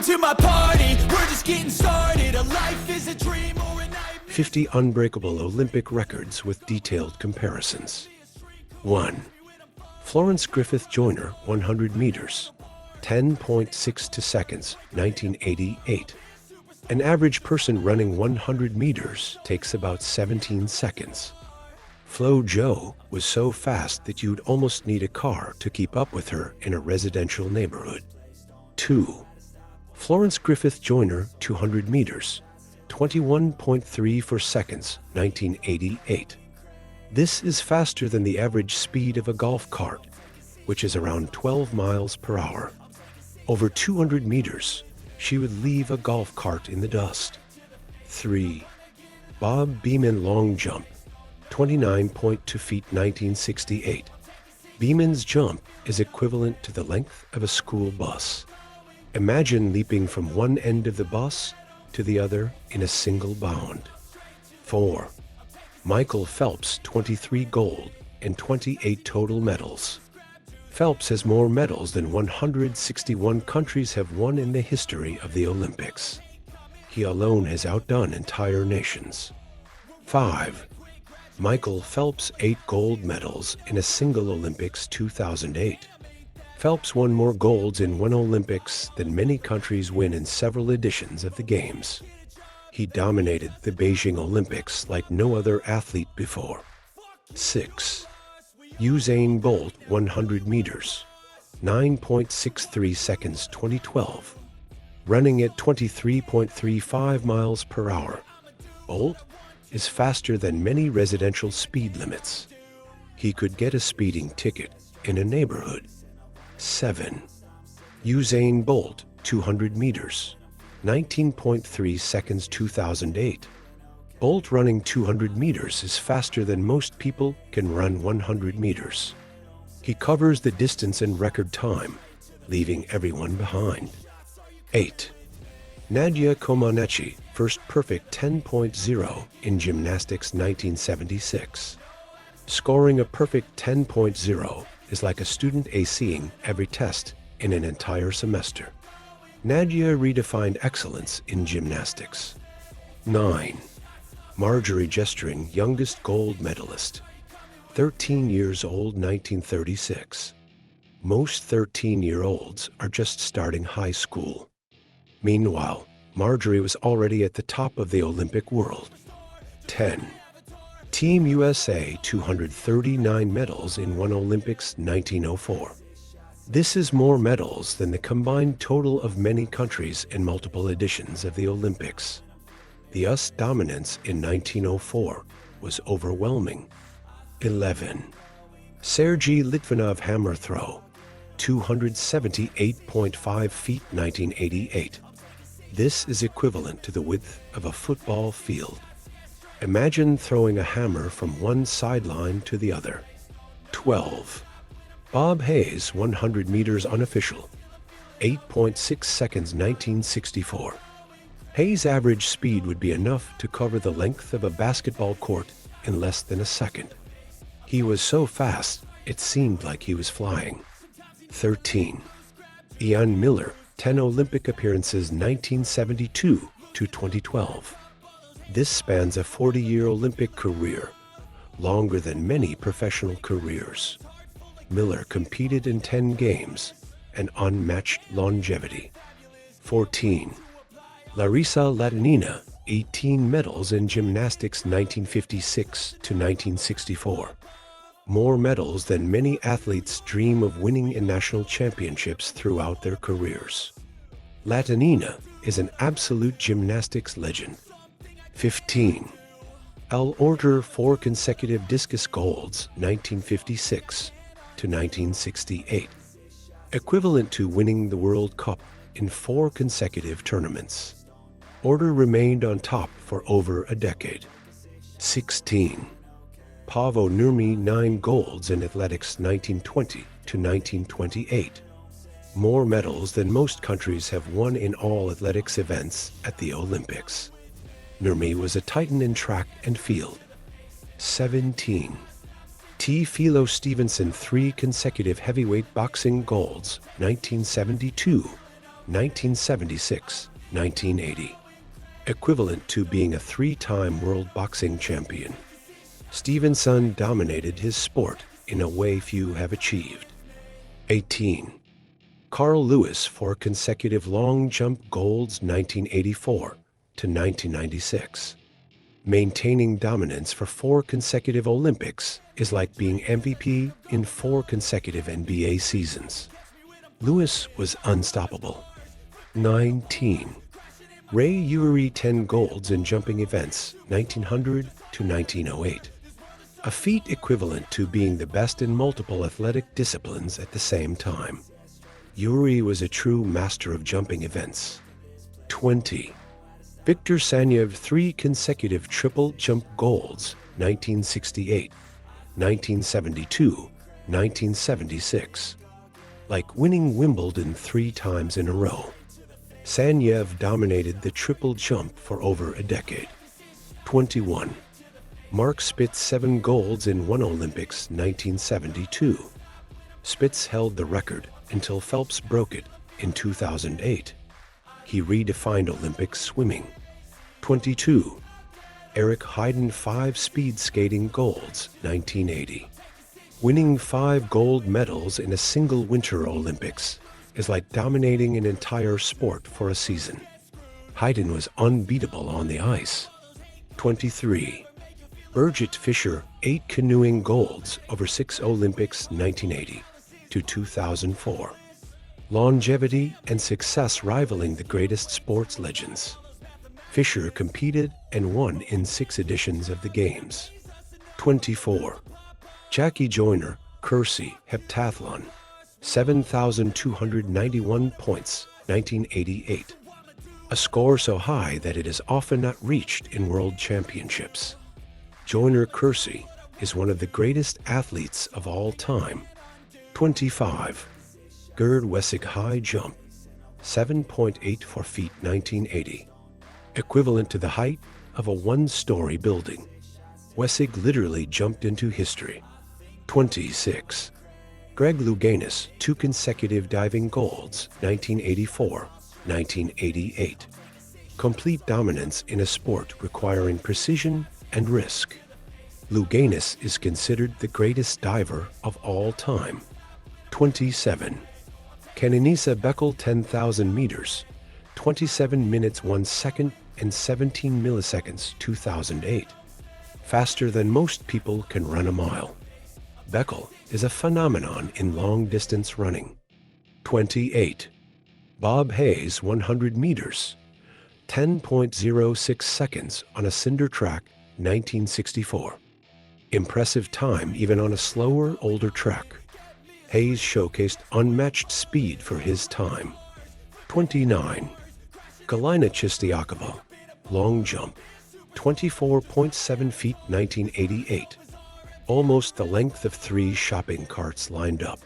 to my party. We're just getting started. A life is a dream or a nightmare. 50 unbreakable Olympic records with detailed comparisons. 1. Florence Griffith Joyner, 100 meters, 10.62 seconds, 1988. An average person running 100 meters takes about 17 seconds. Flo Jo was so fast that you'd almost need a car to keep up with her in a residential neighborhood. 2. Florence Griffith Joyner, 200 meters, 21.34 seconds, 1988. This is faster than the average speed of a golf cart, which is around 12 miles per hour. Over 200 meters, she would leave a golf cart in the dust. 3. Bob Beamon long jump, 29.2 feet, 1968. Beamon's jump is equivalent to the length of a school bus. Imagine leaping from one end of the bus to the other in a single bound. 4. Michael Phelps, 23 gold and 28 total medals. Phelps has more medals than 161 countries have won in the history of the Olympics. He alone has outdone entire nations. 5. Michael Phelps, 8 gold medals in a single Olympics 2008. Phelps won more golds in one Olympics than many countries win in several editions of the Games. He dominated the Beijing Olympics like no other athlete before. 6. Usain Bolt, 100 meters, 9.63 seconds, 2012. Running at 23.35 miles per hour, Bolt is faster than many residential speed limits. He could get a speeding ticket in a neighborhood. 7. Usain Bolt, 200 meters, 19.3 seconds, 2008. Bolt running 200 meters is faster than most people can run 100 meters. He covers the distance in record time, leaving everyone behind. 8. Nadia Comaneci, first perfect 10.0 in gymnastics 1976. Scoring a perfect 10.0 is like a student acing every test in an entire semester. Nadia redefined excellence in gymnastics. 9. Marjorie Gestring, youngest gold medalist, 13 years old, 1936. Most 13-year-olds are just starting high school. Meanwhile, Marjorie was already at the top of the Olympic world. 10. Team USA, 239 medals in one Olympics 1904. This is more medals than the combined total of many countries in multiple editions of the Olympics. The US dominance in 1904 was overwhelming. 11. Sergei Litvinov hammer throw, 278.5 feet, 1988. This is equivalent to the width of a football field. Imagine throwing a hammer from one sideline to the other. 12. Bob Hayes, 100 meters unofficial, 8.6 seconds, 1964. Hayes' average speed would be enough to cover the length of a basketball court in less than a second. He was so fast, it seemed like he was flying. 13. Ian Miller, 10 Olympic appearances 1972 to 2012. This spans a 40-year Olympic career, longer than many professional careers. Miller competed in 10 games, an unmatched longevity. 14. Larissa Latynina, 18 medals in gymnastics 1956 to 1964. More medals than many athletes dream of winning in national championships throughout their careers. Latynina is an absolute gymnastics legend. 15. Al Orter, 4 consecutive discus golds 1956 to 1968, equivalent to winning the World Cup in 4 consecutive tournaments. Orter remained on top for over a decade. 16. Paavo Nurmi, 9 golds in athletics 1920 to 1928. More medals than most countries have won in all athletics events at the Olympics. Nurmi was a titan in track and field. 17. T. Philo Stevenson, 3 consecutive heavyweight boxing golds, 1972 1976, 1980. Equivalent to being a three-time world boxing champion. Stevenson dominated his sport in a way few have achieved. 18. Carl Lewis, 4 consecutive long jump golds 1984 to 1996. Maintaining dominance for 4 consecutive Olympics is like being MVP in 4 consecutive NBA seasons. Lewis was unstoppable. 19. Ray Urey, 10 golds in jumping events 1900 to 1908. A feat equivalent to being the best in multiple athletic disciplines at the same time. Urey was a true master of jumping events. 20. Viktor Sanyev, 3 consecutive triple jump golds 1968, 1972, 1976. Like winning Wimbledon 3 times in a row. Sanyev dominated the triple jump for over a decade. 21. Mark Spitz, 7 golds in 1 Olympics 1972. Spitz held the record until Phelps broke it in 2008. He redefined Olympic swimming. 22. Eric Heiden, 5 speed skating golds 1980. Winning 5 gold medals in a single Winter Olympics is like dominating an entire sport for a season. Heiden was unbeatable on the ice. 23. Birgit Fischer, 8 canoeing golds over 6 Olympics 1980 to 2004. Longevity and success rivaling the greatest sports legends. Fischer competed and won in 6 editions of the Games. 24. Jackie Joyner, Kersey, heptathlon, 7,291 points, 1988. A score so high that it is often not reached in world championships. Joyner Kersey is one of the greatest athletes of all time. 25. Gerd Wessig, high jump, 7.84 feet, 1980. Equivalent to the height of a 1-story building. Wessig literally jumped into history. 26. Greg Louganis, 2 consecutive diving golds, 1984, 1988. Complete dominance in a sport requiring precision and risk. Louganis is considered the greatest diver of all time. 27. Kenenisa Bekele, 10,000 meters, 27 minutes 1 second and 17 milliseconds, 2008. Faster than most people can run a mile. Bekele is a phenomenon in long-distance running. 28. Bob Hayes, 100 meters, 10.06 seconds on a cinder track, 1964. Impressive time even on a slower, older track. Hayes showcased unmatched speed for his time. 29. Galina Chistiakova, long jump, 24.7 feet, 1988. Almost the length of 3 shopping carts lined up.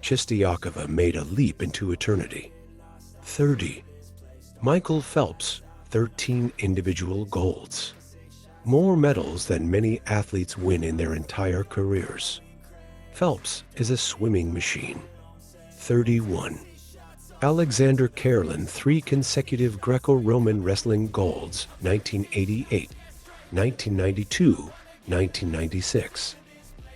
Chistiakova made a leap into eternity. 30. Michael Phelps, 13 individual golds. More medals than many athletes win in their entire careers. Phelps is a swimming machine. 31. Alexander Karelin, 3 consecutive Greco-Roman wrestling golds, 1988, 1992, 1996.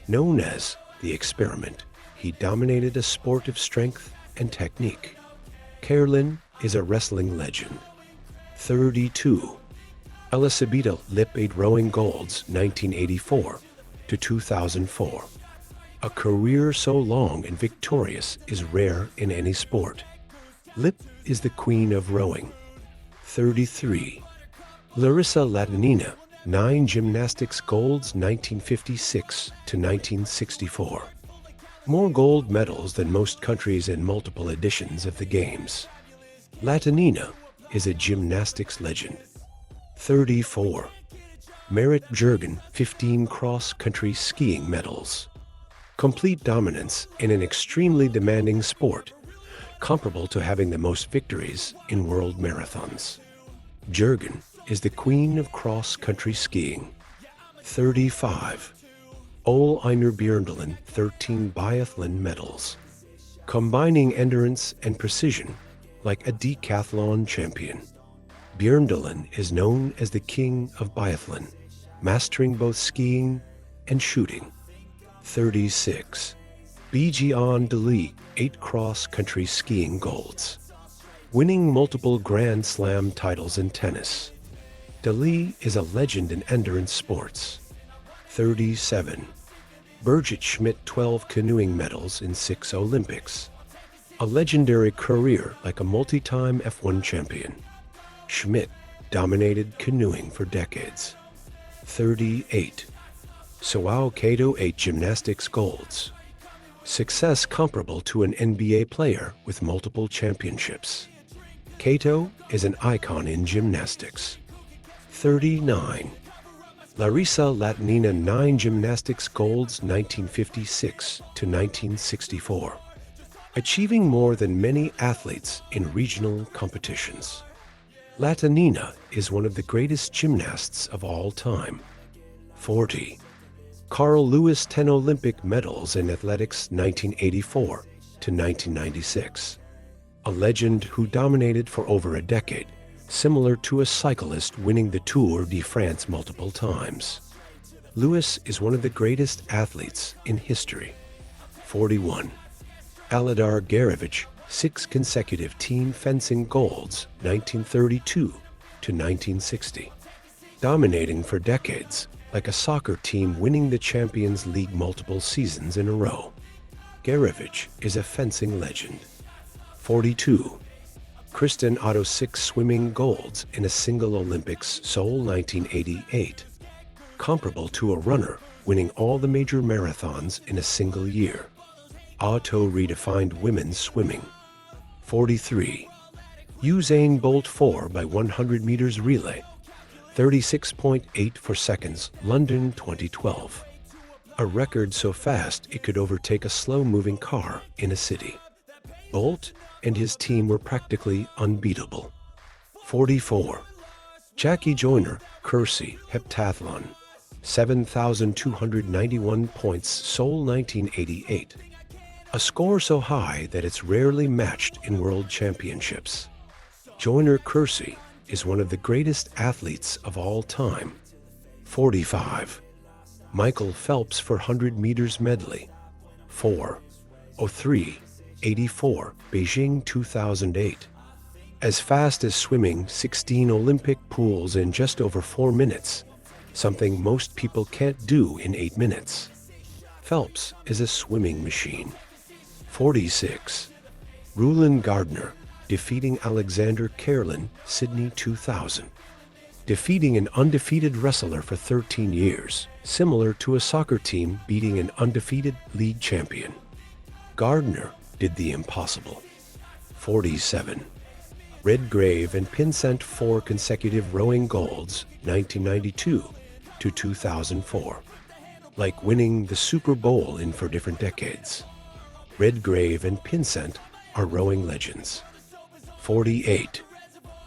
Known as the Experiment, he dominated a sport of strength and technique. Karelin is a wrestling legend. 32. Elisabetta Lip, 8 rowing golds, 1984 to 2004. A career so long and victorious is rare in any sport. Lip is the queen of rowing. 33. Larissa Latinina, 9 gymnastics golds, 1956 to 1964. More gold medals than most countries in multiple editions of the Games. Latinina is a gymnastics legend. 34. Marit Jurgen, 15 cross-country skiing medals. Complete dominance in an extremely demanding sport, comparable to having the most victories in world marathons. Jurgen is the queen of cross-country skiing. 35. Ole Einar Bjørndalen, 13 biathlon medals. Combining endurance and precision, like a decathlon champion. Bjørndalen is known as the king of biathlon, mastering both skiing and shooting. 36. Bjørn Dali, 8 cross-country skiing golds. Winning multiple Grand Slam titles in tennis. Dali is a legend in endurance sports. 37. Birgit Schmidt, 12 canoeing medals in 6 Olympics. A legendary career like a multi-time F1 champion. Schmidt dominated canoeing for decades. 38. Soao Kato, 8 gymnastics golds. Success comparable to an NBA player with multiple championships. Kato is an icon in gymnastics. 39. Larissa Latnina, 9 gymnastics golds 1956 to 1964. Achieving more than many athletes in regional competitions. Latnina is one of the greatest gymnasts of all time. 40. Carl Lewis, 10 Olympic medals in athletics 1984 to 1996. A legend who dominated for over a decade, similar to a cyclist winning the Tour de France multiple times. Lewis is one of the greatest athletes in history. 41. Aladar Garevich, 6 consecutive team fencing golds 1932 to 1960. Dominating for decades, like a soccer team winning the Champions League multiple seasons in a row. Garevich is a fencing legend. 42. Kristen Otto, 6 swimming golds in a single Olympics, Seoul 1988. Comparable to a runner winning all the major marathons in a single year. Otto redefined women's swimming. 43. Usain Bolt, 4 by 100 meters relay. 36.84 seconds, London 2012. A record so fast it could overtake a slow-moving car in a city. Bolt and his team were practically unbeatable. 44. Jackie Joyner, Kersey, heptathlon. 7,291 points, Seoul 1988. A score so high that it's rarely matched in world championships. Joyner Kersey is one of the greatest athletes of all time. 45. Michael Phelps for 100 meters medley. 4:03:84, Beijing 2008. As fast as swimming 16 Olympic pools in just over 4 minutes, something most people can't do in 8 minutes. Phelps is a swimming machine. 46. Rulon Gardner, defeating Alexander Kerlin, Sydney 2000. Defeating an undefeated wrestler for 13 years, similar to a soccer team beating an undefeated league champion. Gardner did the impossible. 47. Redgrave and Pinsent, 4 consecutive rowing golds, 1992 to 2004. Like winning the Super Bowl in 4 different decades. Redgrave and Pinsent are rowing legends. 48.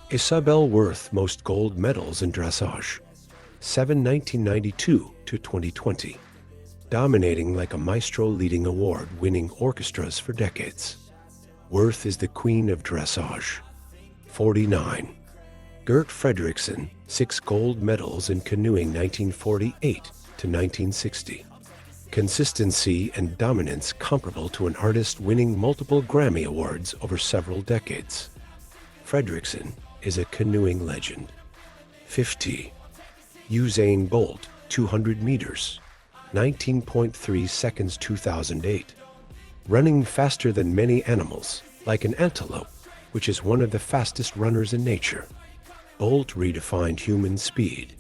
Isabel Worth, most gold medals in dressage. 7 1992 to 2020. Dominating like a maestro, leading award-winning orchestras for decades. Worth is the queen of dressage. 49. Gert Fredriksson, 6 gold medals in canoeing 1948 to 1960. Consistency and dominance comparable to an artist winning multiple Grammy Awards over several decades. Fredriksson is a canoeing legend. 50. Usain Bolt, 200 meters, 19.3 seconds 2008. Running faster than many animals, like an antelope, which is one of the fastest runners in nature. Bolt redefined human speed.